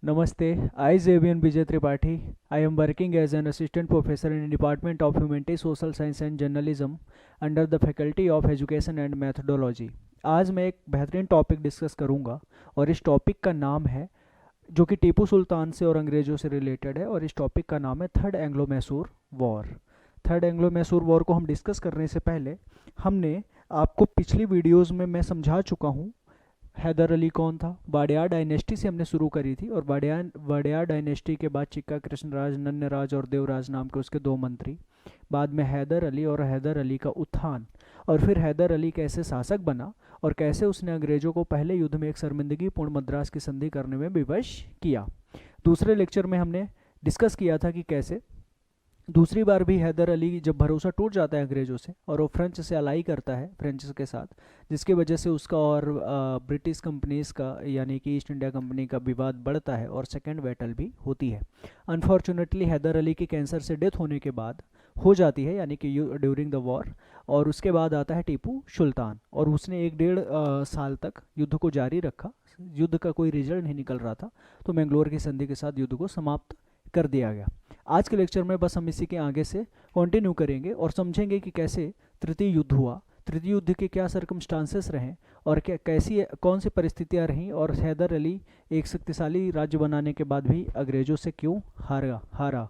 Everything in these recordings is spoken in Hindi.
Namaste, I Xavier Vijay Tripathi. I am working as an assistant professor in the Department of Humanities, Social Science and Journalism under the Faculty of Education and Methodology. आज मैं एक बेहतरीन टॉपिक डिस्कस करूंगा और इस टॉपिक का नाम है जो कि टीपू सुल्तान से और अंग्रेज़ों से रिलेटेड है और इस टॉपिक का नाम है third Anglo Mysore war. Third Anglo Mysore war को हम डिस्कस करने से पहले हमने आपको पिछली वीडियोस में मैं समझा चुका हूँ हैदर अली कौन था। वाडियार डायनेस्टी से हमने शुरू करी थी और वाडियार डायनेस्टी के बाद चिक्का कृष्णराज, नन्नराज और देवराज नाम के उसके दो मंत्री, बाद में हैदर अली और हैदर अली का उत्थान, और फिर हैदर अली कैसे शासक बना और कैसे उसने अंग्रेज़ों को पहले युद्ध में एक शर्मिंदगीपूर्ण मद्रास की संधि करने में विवश किया। दूसरे लेक्चर में हमने डिस्कस किया था कि कैसे दूसरी बार भी हैदर अली जब भरोसा टूट जाता है अंग्रेज़ों से और वो फ्रेंच से अलाई करता है फ्रेंच के साथ, जिसकी वजह से उसका और ब्रिटिश कंपनीज का यानी कि ईस्ट इंडिया कंपनी का विवाद बढ़ता है और सेकेंड बैटल भी होती है। अनफॉर्चुनेटली हैदर अली की कैंसर से डेथ होने के बाद हो जाती है यानी कि ड्यूरिंग द वॉर, और उसके बाद आता है टीपू सुल्तान और उसने एक डेढ़ साल तक युद्ध को जारी रखा। युद्ध का कोई रिजल्ट नहीं निकल रहा था तो मैंगलोर की संधि के साथ युद्ध को समाप्त कर दिया गया। आज के लेक्चर में बस हम इसी के आगे से कंटिन्यू करेंगे और समझेंगे कि कैसे तृतीय युद्ध हुआ, तृतीय युद्ध के क्या सर्कमस्टांसेस रहे और क्या कैसी कौन सी परिस्थितियां रहीं, और हैदर अली एक शक्तिशाली राज्य बनाने के बाद भी अंग्रेज़ों से क्यों हारा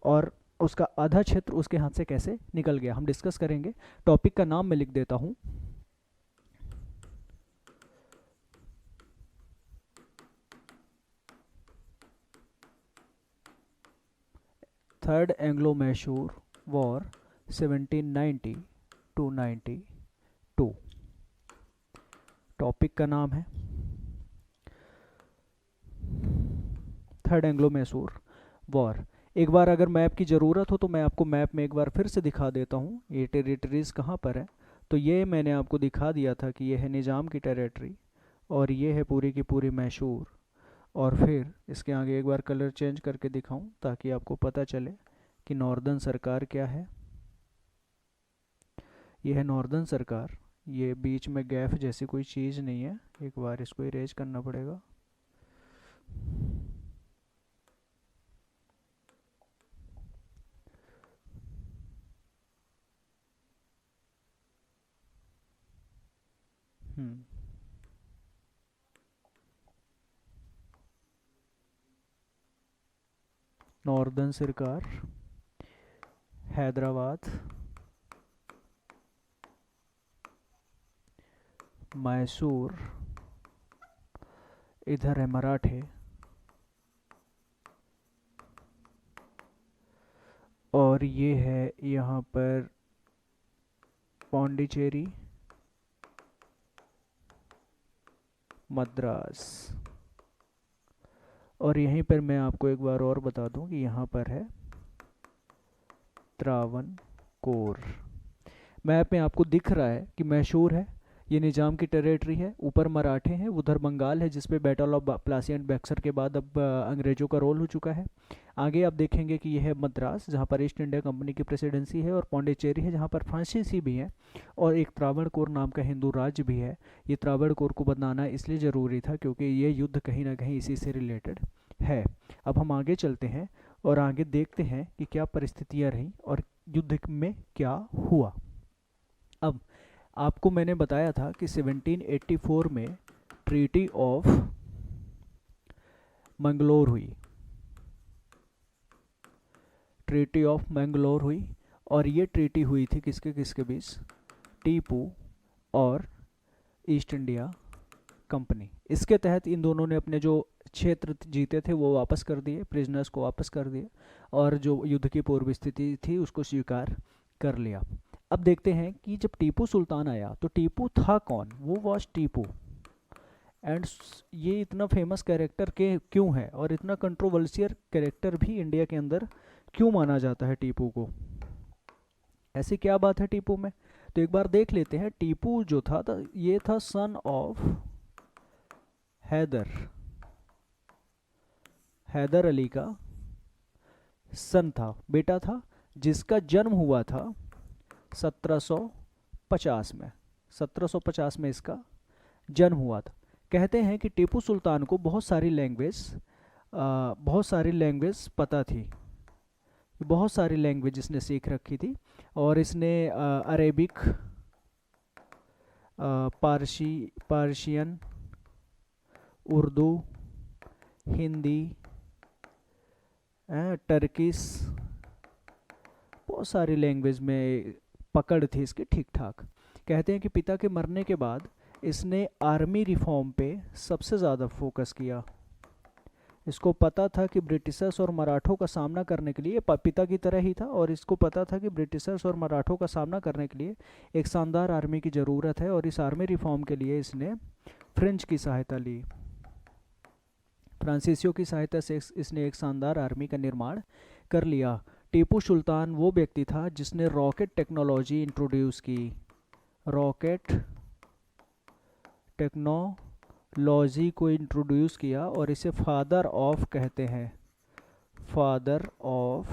और उसका आधा क्षेत्र उसके हाथ से कैसे निकल गया, हम डिस्कस करेंगे। टॉपिक का नाम मैं लिख देता हूँ, third Anglo Mysore war 1790 to 92। Topic का नाम है थर्ड एंग्लो मैसूर वॉर। एक बार अगर मैप की ज़रूरत हो तो मैं आपको मैप में एक बार फिर से दिखा देता हूँ ये टेरिटरीज़ कहाँ पर है। तो ये मैंने आपको दिखा दिया था कि ये है निज़ाम की टेरिटरी और ये है पूरी की पूरी मैसूर, और फिर इसके आगे एक बार कलर चेंज करके दिखाऊं ताकि आपको पता चले कि नॉर्दर्न सरकार क्या है। ये है नॉर्दर्न सरकार, ये बीच में गैप जैसी कोई चीज़ नहीं है, एक बार इसको इरेज करना पड़ेगा। नॉर्दर्न सरकार, हैदराबाद, मैसूर, इधर है मराठे, और ये है यहाँ पर पौंडीचेरी, मद्रास, और यहीं पर मैं आपको एक बार और बता दूं कि यहाँ पर है त्रावणकोर। मैप में आपको दिख रहा है कि मैसूर है, ये निज़ाम की टेरिटरी है, ऊपर मराठे हैं, उधर बंगाल है जिसपे battle of Plassey and Buxar के बाद अब अंग्रेज़ों का रोल हो चुका है। आगे आप देखेंगे कि यह है मद्रास जहाँ पर ईस्ट इंडिया कंपनी की प्रेसिडेंसी है, और पौंडीचेरी है जहाँ पर फ्रांसीसी भी है, और एक त्रावणकोर नाम का हिंदू राज्य भी है। ये त्रावणकोर को बनाना इसलिए ज़रूरी था क्योंकि ये युद्ध कहीं ना कहीं इसी से रिलेटेड है। अब हम आगे चलते हैं और आगे देखते हैं कि क्या परिस्थितियाँ रहीं और युद्ध में क्या हुआ। अब आपको मैंने बताया था कि 1784 में ट्रीटी ऑफ मैंगलोर हुई, ट्रीटी ऑफ मैंगलोर हुई, और ये ट्रीटी हुई थी किसके किसके बीच, टीपू और ईस्ट इंडिया कंपनी। इसके तहत इन दोनों ने अपने जो क्षेत्र जीते थे वो वापस कर दिए, प्रिजनर्स को वापस कर दिए, और जो युद्ध की पूर्व स्थिति थी उसको स्वीकार कर लिया। अब देखते हैं कि जब टीपू सुल्तान आया तो टीपू था कौन, वो वॉज टीपू, एंड ये इतना फेमस कैरेक्टर के क्यों है और इतना कंट्रोवर्शियल कैरेक्टर भी इंडिया के अंदर क्यों माना जाता है टीपू को, ऐसी क्या बात है टीपू में। तो एक बार देख लेते हैं। टीपू जो था ये था सन ऑफ हैदर, हैदर अली का सन था, बेटा था, जिसका जन्म हुआ था 1750 में, 1750 में इसका जन्म हुआ था। कहते हैं कि टीपू सुल्तान को बहुत सारी लैंग्वेज बहुत सारी लैंग्वेज पता थी, बहुत सारी लैंग्वेज इसने सीख रखी थी। और इसने Arabic, Persian, Urdu, Hindi, Turkish, बहुत सारी लैंग्वेज में पकड़ थी इसकी ठीक ठाक। कहते हैं कि पिता के मरने के बाद इसने आर्मी रिफॉर्म पे सबसे ज़्यादा फोकस किया। इसको पता था कि ब्रिटिशर्स और मराठों का सामना करने के लिए, पिता की तरह ही था, और इसको पता था कि ब्रिटिशर्स और मराठों का सामना करने के लिए एक शानदार आर्मी की ज़रूरत है, और इस आर्मी रिफॉर्म के लिए इसने फ्रेंच की सहायता ली। फ्रांसीसियों की सहायता से इसने एक शानदार आर्मी का निर्माण कर लिया। टीपू सुल्तान वो व्यक्ति था जिसने रॉकेट टेक्नोलॉजी इंट्रोड्यूस की। रॉकेट टेक्नोलॉजी को इंट्रोड्यूस किया और इसे फादर ऑफ कहते हैं। Father of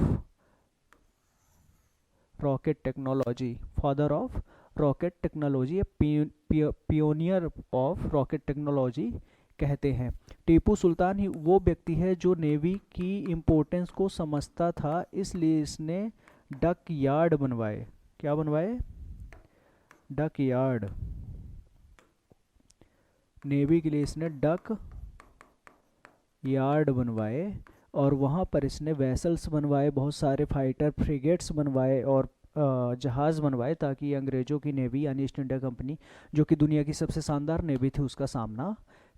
rocket technology, father of rocket technology, pioneer of rocket technology कहते हैं। टीपू सुल्तान ही वो व्यक्ति है जो नेवी की इम्पोर्टेंस को समझता था, इसलिए इसने डक यार्ड बनवाए। क्या बनवाए? Duck yard. नेवी के लिए इसने डक यार्ड बनवाए, और वहाँ पर इसने वेसल्स बनवाए, बहुत सारे फाइटर फ्रिगेट्स बनवाए और जहाज़ बनवाए, ताकि अंग्रेज़ों की नेवी यानी ईस्ट इंडिया कंपनी, जो कि दुनिया की सबसे शानदार नेवी थी, उसका सामना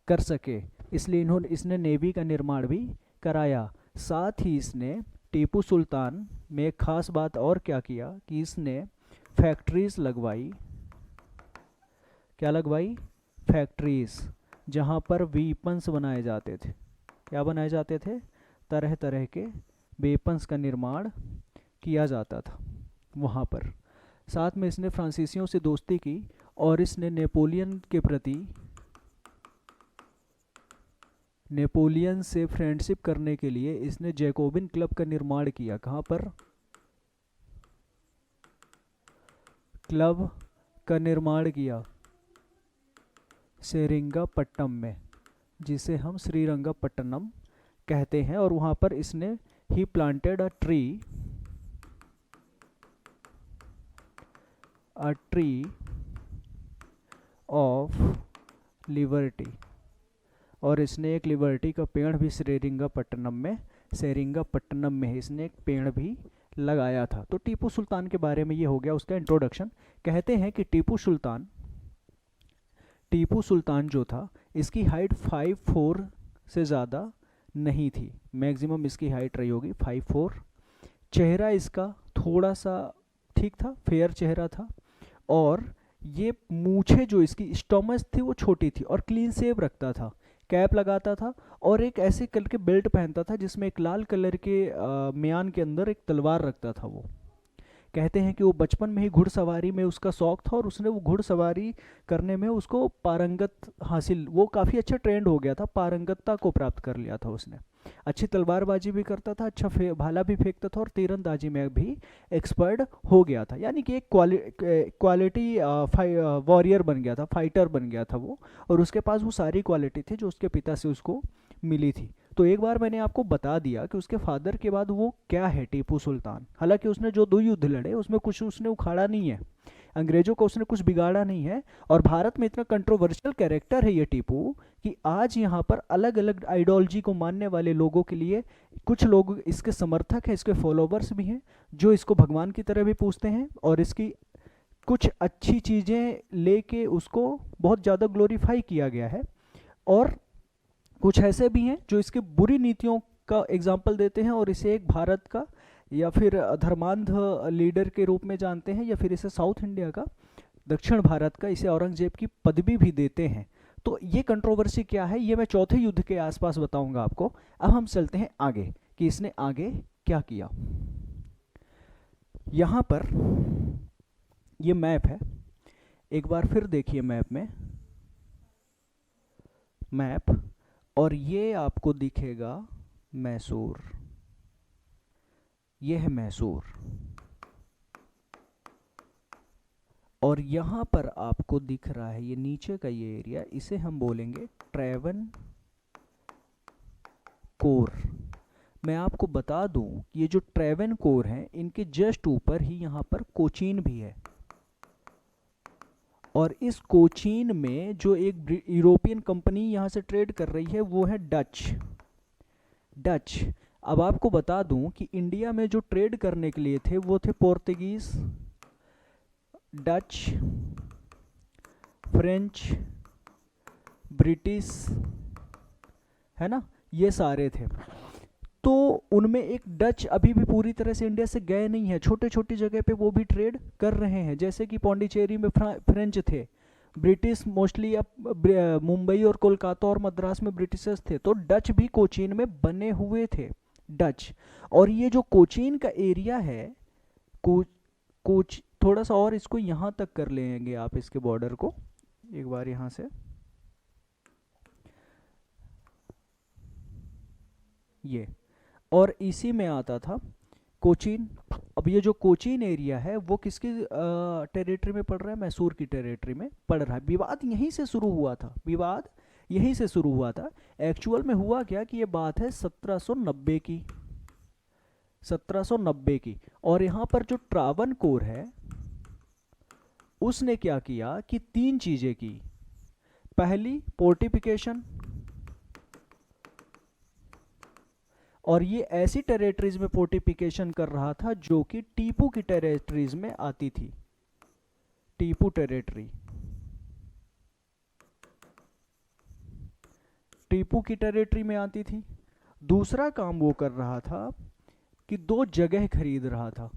कर सके। इसलिए इसने नेवी का निर्माण भी कराया। साथ ही इसने टीपू सुल्तान में एक ख़ास बात और क्या किया कि इसने फैक्ट्रीज़ लगवाई। क्या लगवाई? फैक्ट्रीज़, जहाँ पर वीपन्स बनाए जाते थे। क्या बनाए जाते थे? तरह तरह के वेपन्स का निर्माण किया जाता था वहाँ पर। साथ में इसने फ्रांसीसियों से दोस्ती की, और इसने नेपोलियन से फ्रेंडशिप करने के लिए इसने जैकोबिन क्लब का निर्माण किया। कहाँ पर? क्लब का निर्माण किया सेरिंगापट्टम में, जिसे हम श्रीरंगपट्टनम कहते हैं। और वहाँ पर इसने ही planted a tree of liberty, और इसने एक लिबर्टी का पेड़ भी सेरिंगापट्टनम में इसने एक पेड़ भी लगाया था। तो टीपू सुल्तान के बारे में ये हो गया उसका इंट्रोडक्शन। कहते हैं कि टीपू सुल्तान जो था, इसकी हाइट 5'4" से ज़्यादा नहीं थी। मैक्सिमम इसकी हाइट रही होगी 5'4". चेहरा इसका थोड़ा सा ठीक था, फेयर चेहरा था, और ये मूछें जो इसकी स्टोमच थी वो छोटी थी, और क्लीन शेव रखता था, कैप लगाता था, और एक ऐसे कलर के बेल्ट पहनता था जिसमें एक लाल कलर के म्यान के अंदर एक तलवार रखता था वो। कहते हैं कि वो बचपन में ही घुड़सवारी में उसका शौक था, और उसने वो घुड़सवारी करने में उसको वो काफ़ी अच्छा ट्रेंड हो गया था, पारंगतता को प्राप्त कर लिया था उसने। अच्छी तलवारबाजी भी करता था, अच्छा भाला भी फेंकता था, और तीरंदाजी में भी एक्सपर्ट हो गया था। यानी कि एक क्वालिटी वॉरियर बन गया था, फाइटर बन गया था वो, और उसके पास वो सारी क्वालिटी थी जो उसके पिता से उसको मिली थी। तो एक बार मैंने आपको बता दिया कि उसके फादर के बाद वो क्या है, टीपू सुल्तान। हालांकि उसने जो 2 युद्ध लड़े उसमें कुछ उसने उखाड़ा नहीं है, अंग्रेजों को उसने कुछ बिगाड़ा नहीं है, और भारत में इतना कंट्रोवर्शियल कैरेक्टर है ये टीपू कि आज यहाँ पर अलग अलग आइडियोलॉजी को मानने वाले लोगों के लिए कुछ लोग इसके समर्थक हैं, इसके फॉलोवर्स भी हैं, जो इसको भगवान की तरह भी पूछते हैं, और इसकी कुछ अच्छी चीज़ें लेके उसको बहुत ज़्यादा ग्लोरीफाई किया गया है। और कुछ ऐसे भी हैं जो इसके बुरी नीतियों का एग्जाम्पल देते हैं, और इसे एक भारत का या फिर धर्मांध लीडर के रूप में जानते हैं, या फिर इसे साउथ इंडिया का, दक्षिण भारत का, इसे औरंगजेब की पदवी भी देते हैं। तो ये कंट्रोवर्सी क्या है, ये मैं चौथे युद्ध के आसपास बताऊंगा आपको। अब हम चलते हैं आगे कि इसने आगे क्या किया। यहाँ पर ये मैप है, एक बार फिर देखिए मैप, और ये आपको दिखेगा मैसूर। ये है मैसूर, और यहाँ पर आपको दिख रहा है ये नीचे का ये एरिया, इसे हम बोलेंगे कोर, मैं आपको बता दूं कि ये जो ट्रेवेनकोर हैं इनके जस्ट ऊपर ही यहाँ पर कोचीन भी है, और इस कोचीन में जो एक यूरोपियन कंपनी यहाँ से ट्रेड कर रही है वो है डच। अब आपको बता दूं कि इंडिया में जो ट्रेड करने के लिए थे वो थे पोर्तुगीज, डच, फ्रेंच, ब्रिटिश, है ना, ये सारे थे। तो उनमें एक डच अभी भी पूरी तरह से इंडिया से गए नहीं है, छोटे छोटी जगह पे वो भी ट्रेड कर रहे हैं, जैसे कि पौंडीचेरी में फ्रेंच थे, ब्रिटिश मोस्टली अब मुंबई और कोलकाता और मद्रास में ब्रिटिशर्स थे, तो डच भी कोचीन में बने हुए थे, डच। और ये जो कोचीन का एरिया है, कोच थोड़ा सा और इसको यहाँ तक कर लेंगे आप, इसके बॉर्डर को एक बार यहाँ से, ये, और इसी में आता था कोचीन। अब ये जो कोचीन एरिया है वो किसकी टेरिटरी में पड़ रहा है? मैसूर की टेरिटरी में पड़ रहा है। विवाद यहीं से शुरू हुआ था, विवाद यहीं से शुरू हुआ था। एक्चुअल में हुआ क्या कि ये बात है 1790 की, 1790 की। और यहाँ पर जो ट्रावनकोर है उसने क्या किया कि 3 चीजें की। पहली, फोर्टिफिकेशन, और ये ऐसी टेरिटरीज में फोर्टिफिकेशन कर रहा था जो कि टीपू की टेरिटरीज में आती थी, टीपू टेरिटरी, टीपू की टेरिटरी में आती थी। दूसरा काम वो कर रहा था कि 2 जगह खरीद रहा था,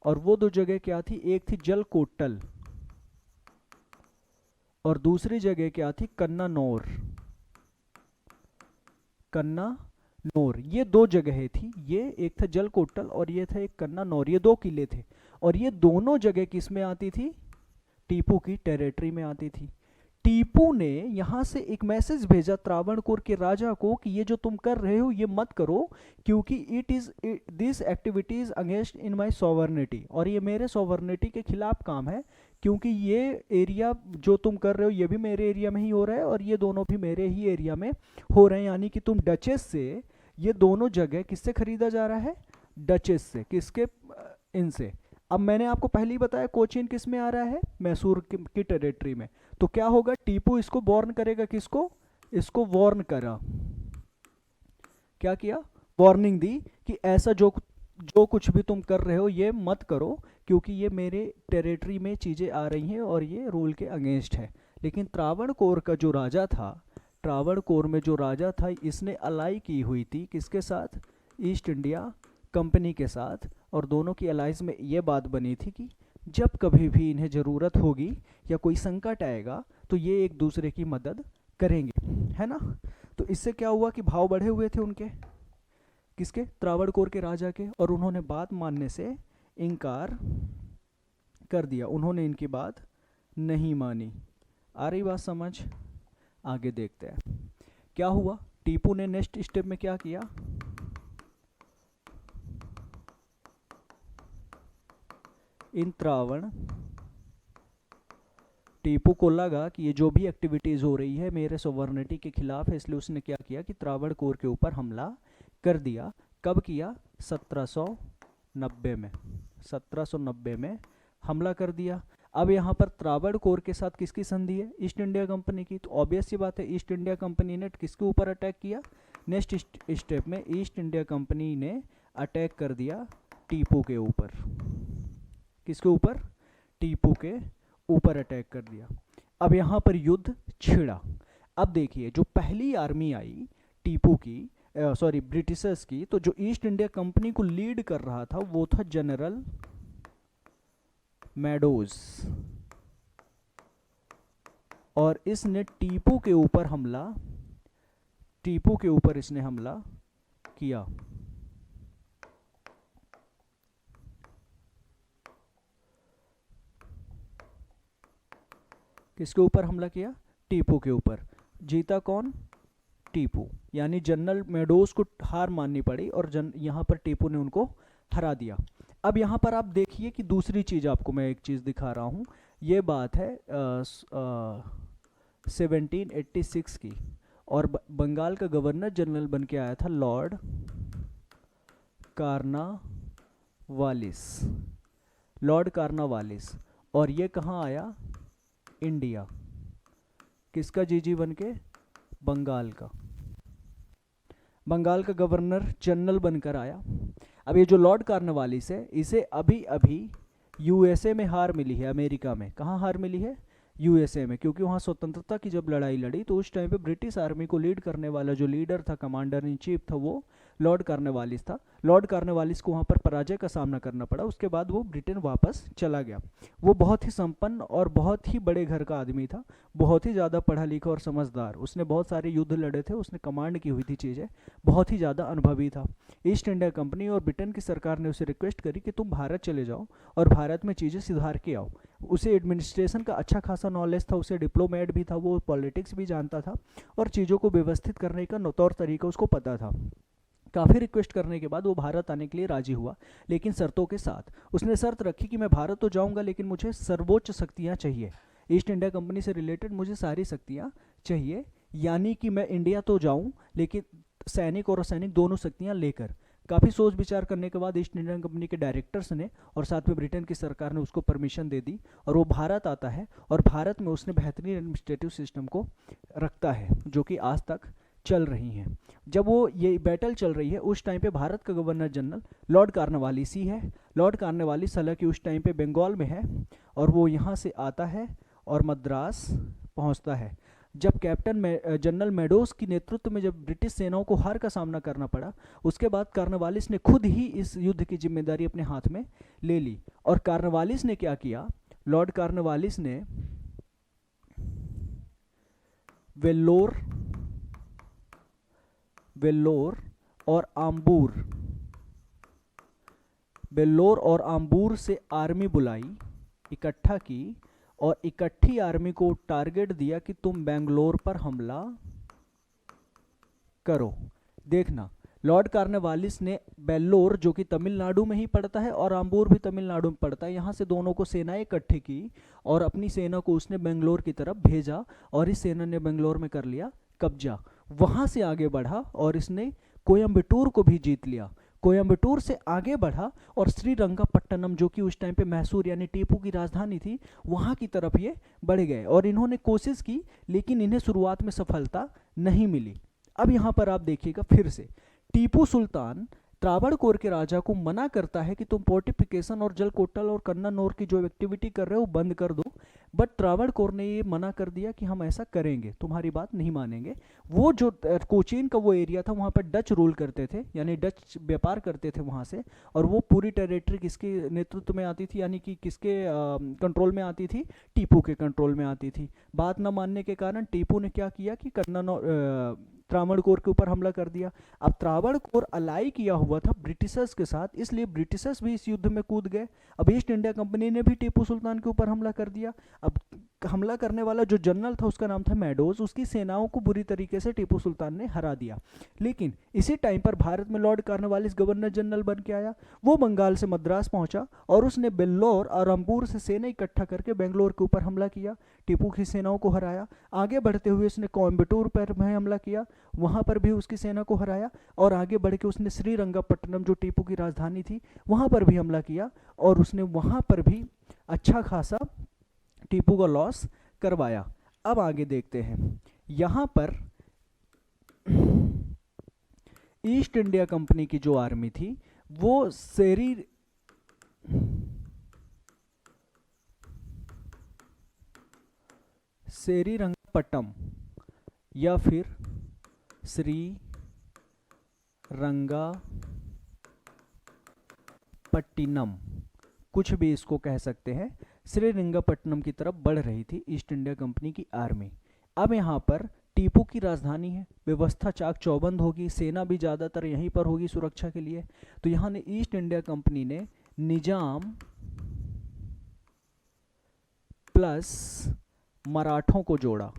और वो 2 जगह क्या थी? एक थी जलकोटल और दूसरी जगह क्या थी? कन्नानौर, कन्नानौर। ये 2 जगह थी, ये एक था जलकोटल और ये था एक कन्नानौर, ये 2 किले थे, और ये दोनों जगह किस में आती थी? टीपू की टेरिटरी में आती थी। टीपू ने यहां से एक मैसेज भेजा त्रावणकोर के राजा को कि ये जो तुम कर रहे हो ये मत करो, क्योंकि it is this activities against in my sovereignty, और ये मेरे सॉवर्निटी के खिलाफ काम है, क्योंकि ये एरिया जो तुम कर रहे हो ये भी मेरे एरिया में ही हो रहा है और ये दोनों भी मेरे ही एरिया में हो रहे हैं। यानी कि तुम डचेस से ये दोनों जगह किससे खरीदा जा रहा है? डचेस से। किसके? इनसे। अब मैंने आपको पहले ही बताया कोचीन किस में आ रहा है? मैसूर की टेरिटरी में। तो क्या होगा? टीपू इसको वॉर्न करेगा, किसको? इसको वॉर्न करा, क्या किया? वार्निंग दी कि ऐसा जो कुछ भी तुम कर रहे हो ये मत करो, क्योंकि ये मेरे टेरिटरी में चीज़ें आ रही हैं और ये रूल के अगेंस्ट है। लेकिन त्रावणकोर का जो राजा था, त्रावणकोर में जो राजा था, इसने अलाई की हुई थी किसके साथ? ईस्ट इंडिया कंपनी के साथ, और दोनों की अलाइंस में ये बात बनी थी कि जब कभी भी इन्हें ज़रूरत होगी या कोई संकट आएगा तो ये एक दूसरे की मदद करेंगे, है ना। तो इससे क्या हुआ कि भाव बढ़े हुए थे उनके, किसके? त्रावणकोर के राजा के, और उन्होंने बात मानने से इनकार कर दिया, उन्होंने इनकी बात नहीं मानी। आ रही बात समझ? आगे देखते हैं क्या हुआ। टीपू ने नेक्स्ट स्टेप में क्या किया? इन टीपू को लगा कि ये जो भी एक्टिविटीज़ हो रही है मेरे सॉवर्निटी के खिलाफ है, इसलिए उसने क्या किया कि त्रावणकोर के ऊपर हमला कर दिया। कब किया? 1790 में, 1790 में हमला कर दिया। अब यहाँ पर त्रावणकोर के साथ किसकी संधि है? ईस्ट इंडिया कंपनी की। तो ऑब्वियस सी बात है ईस्ट इंडिया कंपनी ने किसके ऊपर अटैक किया? नेक्स्ट स्टेप में ईस्ट इंडिया कंपनी ने अटैक कर दिया टीपू के ऊपर। किसके ऊपर? टीपू के ऊपर अटैक कर दिया। अब यहाँ पर युद्ध छिड़ा। अब देखिए जो पहली आर्मी आई टीपू की, सॉरी ब्रिटिशर्स की, तो जो ईस्ट इंडिया कंपनी को लीड कर रहा था वो था जनरल मैडोज, और इसने टीपू के ऊपर इसने हमला किया। किसके ऊपर हमला किया? टीपू के ऊपर। जीता कौन? टीपू। यानी जनरल मेडोज को हार माननी पड़ी और यहाँ पर टीपू ने उनको हरा दिया। अब यहाँ पर आप देखिए कि दूसरी चीज़ आपको मैं एक चीज़ दिखा रहा हूँ। ये बात है 1786 की, और बंगाल का गवर्नर जनरल बन के आया था लॉर्ड कार्नावालिस। लॉर्ड कार्नावालिस। और ये कहाँ आया? इंडिया। किसका जीजी बन के? बंगाल का। बंगाल का गवर्नर जनरल बनकर आया। अब ये जो लॉर्ड कार्नवालिस है, इसे अभी अभी यूएसए में हार मिली है, अमेरिका में। कहाँ हार मिली है? यूएसए में, क्योंकि वहाँ स्वतंत्रता की जब लड़ाई लड़ी तो उस टाइम पे ब्रिटिश आर्मी को लीड करने वाला जो लीडर था, कमांडर इन चीफ था, वो लॉर्ड कार्नवालिस था। लॉर्ड कार्नवालिस को वहाँ पर पराजय का सामना करना पड़ा। उसके बाद वो ब्रिटेन वापस चला गया। वो बहुत ही संपन्न और बहुत ही बड़े घर का आदमी था, बहुत ही ज़्यादा पढ़ा लिखा और समझदार। उसने बहुत सारे युद्ध लड़े थे, उसने कमांड की हुई थी चीज़ें, बहुत ही ज़्यादा अनुभवी था। ईस्ट इंडिया कंपनी और ब्रिटेन की सरकार ने उसे रिक्वेस्ट करी कि तुम भारत चले जाओ और भारत में चीज़ें सुधार के आओ। उसे एडमिनिस्ट्रेशन का अच्छा खासा नॉलेज था, उसे डिप्लोमेट भी था, वो पॉलिटिक्स भी जानता था और चीज़ों को व्यवस्थित करने का तौर तरीका उसको पता था। काफ़ी रिक्वेस्ट करने के बाद वो भारत आने के लिए राजी हुआ, लेकिन शर्तों के साथ। उसने शर्त रखी कि मैं भारत तो जाऊंगा, लेकिन मुझे सर्वोच्च शक्तियाँ चाहिए। ईस्ट इंडिया कंपनी से रिलेटेड मुझे सारी शक्तियाँ चाहिए, यानी कि मैं इंडिया तो जाऊं, लेकिन सैनिक और असैनिक दोनों शक्तियाँ लेकर। काफ़ी सोच विचार करने के बाद ईस्ट इंडियन कंपनी के डायरेक्टर्स ने और साथ में ब्रिटेन की सरकार ने उसको परमिशन दे दी और वो भारत आता है। और भारत में उसने बेहतरीन एडमिनिस्ट्रेटिव सिस्टम को रखता है, जो कि आज तक चल रही हैं। जब वो ये बैटल चल रही है, उस टाइम पे भारत का गवर्नर जनरल लॉर्ड कार्नवालिस ही है। लॉर्ड कार्नवालिस हालांकि उस टाइम पे बंगाल में है और वो यहाँ से आता है और मद्रास पहुँचता है। जब कैप्टन जनरल मेडोज की नेतृत्व में जब ब्रिटिश सेनाओं को हार का सामना करना पड़ा, उसके बाद कार्नवालिस ने खुद ही इस युद्ध की जिम्मेदारी अपने हाथ में ले ली। और कार्नवालिस ने क्या किया? लॉर्ड कार्नवालिस ने वेल्लोर और आम्बूर से आर्मी बुलाई, इकट्ठा की और इकट्ठी आर्मी को टारगेट दिया कि तुम बेंगलोर पर हमला करो। देखना, लॉर्ड कार्नवालिस ने वेल्लोर, जो कि तमिलनाडु में ही पड़ता है, और आम्बूर भी तमिलनाडु में पड़ता है, यहाँ से दोनों को सेनाएं इकट्ठी की और अपनी सेना को उसने बेंगलोर की तरफ भेजा और इस सेना ने बेंगलोर में कर लिया कब्जा। वहाँ से आगे बढ़ा और इसने कोयम्बटूर को भी जीत लिया। कोयम्बटूर से आगे बढ़ा और श्रीरंगपट्टनम, जो कि उस टाइम पे मैसूर यानी टीपू की राजधानी थी, वहाँ की तरफ ये बढ़ गए। और इन्होंने कोशिश की, लेकिन इन्हें शुरुआत में सफलता नहीं मिली। अब यहाँ पर आप देखिएगा, फिर से टीपू सुल्तान त्रावणकोर के राजा को मना करता है कि तुम फोर्टिफिकेशन और जलकोटल और कन्नानौर की जो एक्टिविटी कर रहे हो बंद कर दो। बट त्रावणकोर ने ये मना कर दिया कि हम ऐसा करेंगे, तुम्हारी बात नहीं मानेंगे। वो जो कोचीन का वो एरिया था, वहाँ पर डच रूल करते थे, यानी डच व्यापार करते थे वहाँ से। और वो पूरी टेरिटरी किसके नेतृत्व में आती थी, यानी कि किसके कंट्रोल में आती थी? टीपू के कंट्रोल में आती थी। बात न मानने के कारण टीपू ने क्या किया कि त्रावणकोर के ऊपर हमला कर दिया। अब त्रावणकोर अलाई किया हुआ था ब्रिटिशर्स के साथ, इसलिए ब्रिटिशर्स भी इस युद्ध में कूद गए। अब ईस्ट इंडिया कंपनी ने भी टीपू सुल्तान के ऊपर हमला कर दिया। अब हमला करने वाला जो जनरल था, उसका नाम था मेडोज, उसकी सेनाओं को बुरी तरीके से टीपू सुल्तान ने हरा दिया। लेकिन इसी टाइम पर भारत में लॉर्ड कार्नवालिस गवर्नर जनरल बन के आया। वो बंगाल से मद्रास पहुंचा और उसने वेल्लोर और अंबूर से सेना इकट्ठा करके बेंगलोर के ऊपर हमला किया, टीपू की सेनाओं को हराया। आगे बढ़ते हुए उसने कोयम्बटूर पर भी हमला किया, वहां पर भी उसकी सेना को हराया। और आगे बढ़ के उसने श्रीरंगपट्टनम, जो टीपू की राजधानी थी, वहां पर भी हमला किया और उसने वहां पर भी अच्छा खासा टीपू का लॉस करवाया। अब आगे देखते हैं, यहां पर ईस्ट इंडिया कंपनी की जो आर्मी थी वो श्रीरंगपट्टनम या फिर श्रीरंगपट्टिनम, कुछ भी इसको कह सकते हैं, श्रीरंगपट्टनम की तरफ बढ़ रही थी ईस्ट इंडिया कंपनी की आर्मी। अब यहाँ पर टीपू की राजधानी है, व्यवस्था चाक चौबंद होगी, सेना भी ज़्यादातर यहीं पर होगी सुरक्षा के लिए। तो यहाँ ने ईस्ट इंडिया कंपनी ने निजाम प्लस मराठों को जोड़ा।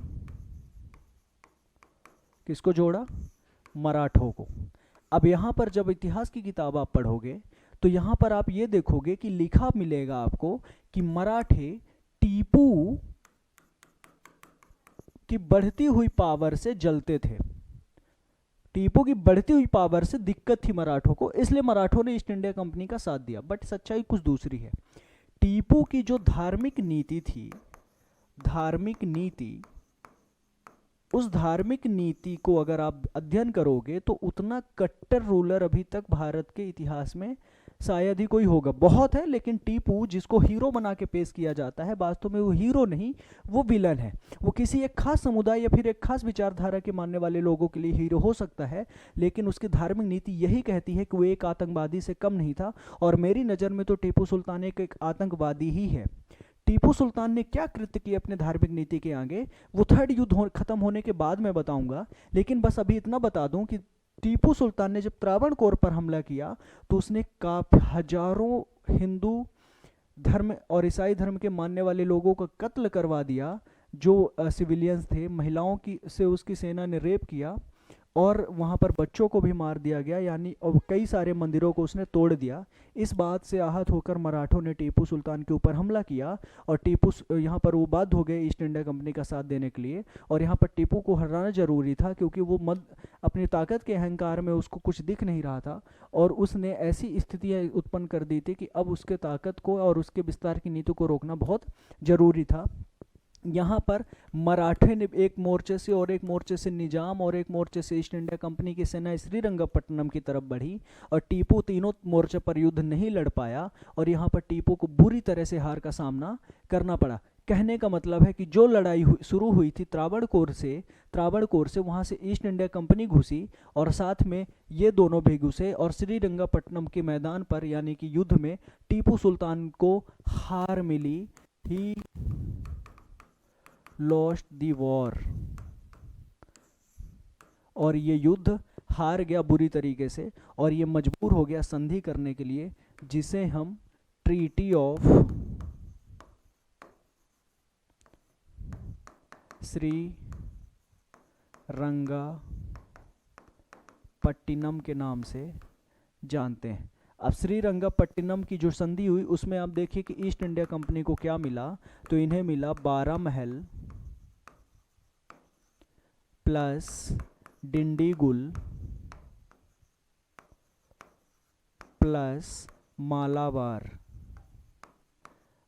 किसको जोड़ा? मराठों को। अब यहाँ पर जब इतिहास की किताब आप पढ़ोगे तो यहाँ पर आप ये देखोगे कि लिखा मिलेगा आपको कि मराठे की बढ़ती हुई पावर से जलते थे। टीपू की बढ़ती हुई पावर से दिक्कत थी मराठों को, इसलिए मराठों ने ईस्ट इंडिया कंपनी का साथ दिया। बट सच्चाई कुछ दूसरी है। टीपू की जो धार्मिक नीति थी, धार्मिक नीति, उस धार्मिक नीति को अगर आप अध्ययन करोगे तो उतना कट्टर रूलर अभी तक भारत के इतिहास में शायद ही कोई होगा। बहुत है, लेकिन टीपू जिसको हीरो बना के पेश किया जाता है, वास्तव में वो हीरो नहीं, वो विलन है। वो किसी एक खास समुदाय या फिर एक खास विचारधारा के मानने वाले लोगों के लिए हीरो हो सकता है, लेकिन उसकी धार्मिक नीति यही कहती है कि वो एक आतंकवादी से कम नहीं था। और मेरी नज़र में तो टीपू सुल्तान एक आतंकवादी ही है। टीपू सुल्तान ने क्या कृत्य किए अपने धार्मिक नीति के आगे, वो थर्ड युद्ध खत्म होने के बाद मैं बताऊंगा। लेकिन बस अभी इतना बता दूं कि टीपू सुल्तान ने जब त्रावणकोर पर हमला किया तो उसने काफी हजारों हिंदू धर्म और ईसाई धर्म के मानने वाले लोगों का कत्ल करवा दिया। जो सिविलियंस थे, महिलाओं की से उसकी सेना ने रेप किया और वहाँ पर बच्चों को भी मार दिया गया, यानी और कई सारे मंदिरों को उसने तोड़ दिया। इस बात से आहत होकर मराठों ने टीपू सुल्तान के ऊपर हमला किया और टीपू यहाँ पर वो बाध्य हो गए ईस्ट इंडिया कंपनी का साथ देने के लिए। और यहाँ पर टीपू को हराना जरूरी था, क्योंकि वो अपनी ताकत के अहंकार में उसको कुछ दिख नहीं रहा था और उसने ऐसी स्थितियाँ उत्पन्न कर दी थी कि अब उसके ताकत को और उसके विस्तार की नीति को रोकना बहुत ज़रूरी था। यहाँ पर मराठे ने एक मोर्चे से और एक मोर्चे से निजाम और एक मोर्चे से ईस्ट इंडिया कंपनी की सेना श्रीरंगपट्टनम की तरफ बढ़ी और टीपू तीनों मोर्चे पर युद्ध नहीं लड़ पाया और यहाँ पर टीपू को बुरी तरह से हार का सामना करना पड़ा। कहने का मतलब है कि जो लड़ाई शुरू हुई थी त्रावणकोर से वहाँ से ईस्ट इंडिया कंपनी घुसी और साथ में ये दोनों भी घुसे और श्रीरंगपट्टनम के मैदान पर यानी कि युद्ध में टीपू सुल्तान को हार मिली। ही लॉस्ट द वॉर, और ये युद्ध हार गया बुरी तरीके से और ये मजबूर हो गया संधि करने के लिए, जिसे हम ट्रीटी ऑफ श्रीरंगपट्टिनम के नाम से जानते हैं। अब श्रीरंगपट्टिनम की जो संधि हुई उसमें आप देखिए कि ईस्ट इंडिया कंपनी को क्या मिला, तो इन्हें मिला 12 महल प्लस डिंडीगुल प्लस मालाबार।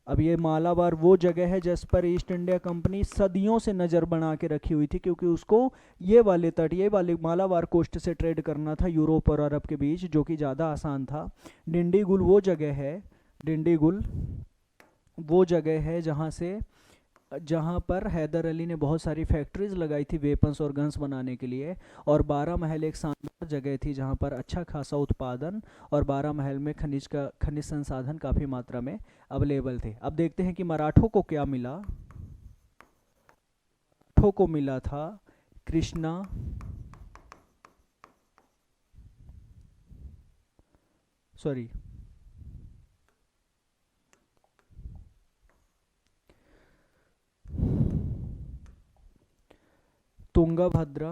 अब ये मालाबार वो जगह है जिस पर ईस्ट इंडिया कंपनी सदियों से नज़र बना के रखी हुई थी, क्योंकि उसको ये वाले मालाबार कोस्ट से ट्रेड करना था यूरोप और अरब के बीच, जो कि ज़्यादा आसान था। डिंडीगुल वो जगह है जहाँ पर हैदर अली ने बहुत सारी फैक्ट्रीज लगाई थी वेपन्स और गन्स बनाने के लिए। और 12 महल एक शानदार जगह थी जहाँ पर अच्छा खासा उत्पादन और 12 महल में खनिज संसाधन काफ़ी मात्रा में अवेलेबल थे। अब देखते हैं कि मराठों को क्या मिला। मराठों को मिला था कृष्णा, तुंगभद्रा,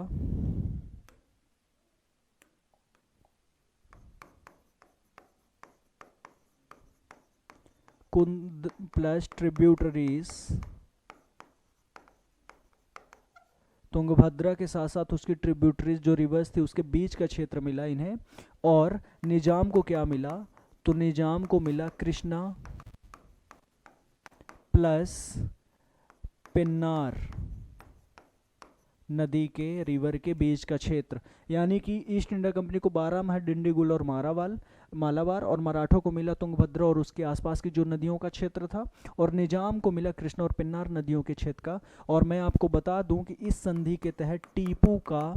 कुंद प्लस ट्रिब्यूटरीज। तुंगभद्रा के साथ साथ उसकी ट्रिब्यूटरीज जो रिवर्स थी उसके बीच का क्षेत्र मिला इन्हें। और निजाम को क्या मिला, तो निजाम को मिला कृष्णा प्लस पेन्नार नदी के रिवर के बीच का क्षेत्र। यानी कि ईस्ट इंडिया कंपनी को 12 महल डिंडीगुल और मालाबार और मराठों को मिला तुंगभद्रा और उसके आसपास की जो नदियों का क्षेत्र था, और निजाम को मिला कृष्णा और पेन्नार नदियों के क्षेत्र का। और मैं आपको बता दूं कि इस संधि के तहत टीपू का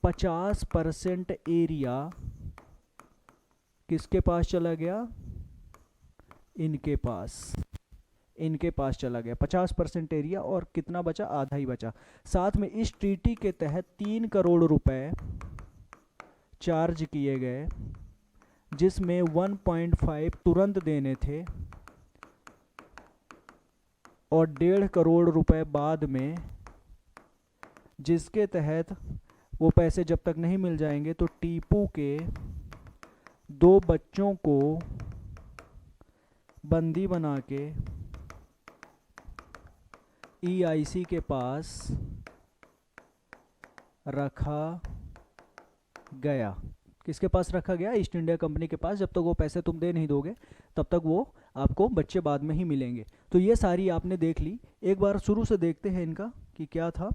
50% एरिया किसके पास चला गया, इनके पास चला गया 50% एरिया, और कितना बचा, आधा ही बचा। साथ में इस ट्रीटी के तहत 3 करोड़ रुपए चार्ज किए गए, जिसमें 1.5 तुरंत देने थे और 1.5 करोड़ रुपए बाद में, जिसके तहत वो पैसे जब तक नहीं मिल जाएंगे तो टीपू के 2 बच्चों को बंदी बना के EIC के पास रखा गया। किसके पास रखा गया? ईस्ट इंडिया कंपनी के पास। जब तक वो पैसे तुम दे नहीं दोगे तब तक वो आपको बच्चे बाद में ही मिलेंगे। तो ये सारी आपने देख ली। एक बार शुरू से देखते हैं इनका कि क्या था।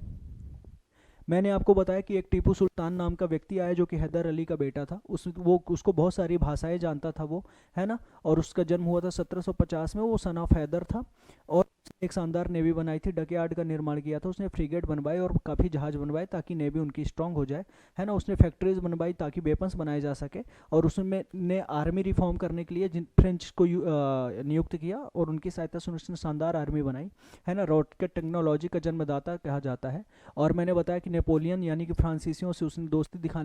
मैंने आपको बताया कि एक टीपू सुल्तान नाम का व्यक्ति आया जो कि हैदर अली का बेटा था। उसको बहुत सारी भाषाएं जानता था वो, है ना। और उसका जन्म हुआ था 1750 में। वो सन ऑफ हैदर था और उसने एक शानदार नेवी बनाई थी, डकयार्ड का निर्माण किया था उसने, फ्रिगेट बनवाए और काफ़ी जहाज बनवाए ताकि नेवी उनकी स्ट्रांग हो जाए, है ना। उसने फैक्ट्रीज बनवाई ताकि वेपन्स बनाए जा सके। और उसमें ने आर्मी रिफॉर्म करने के लिए जिन फ्रेंच को नियुक्त किया और उनकी सहायता से उसने शानदार आर्मी बनाई, है ना। रॉकेट टेक्नोलॉजी का जन्मदाता कहा जाता है। और मैंने बताया कि नेपोलियन यानी कि फ्रांसीसियों से उसने दोस्ती दिखाने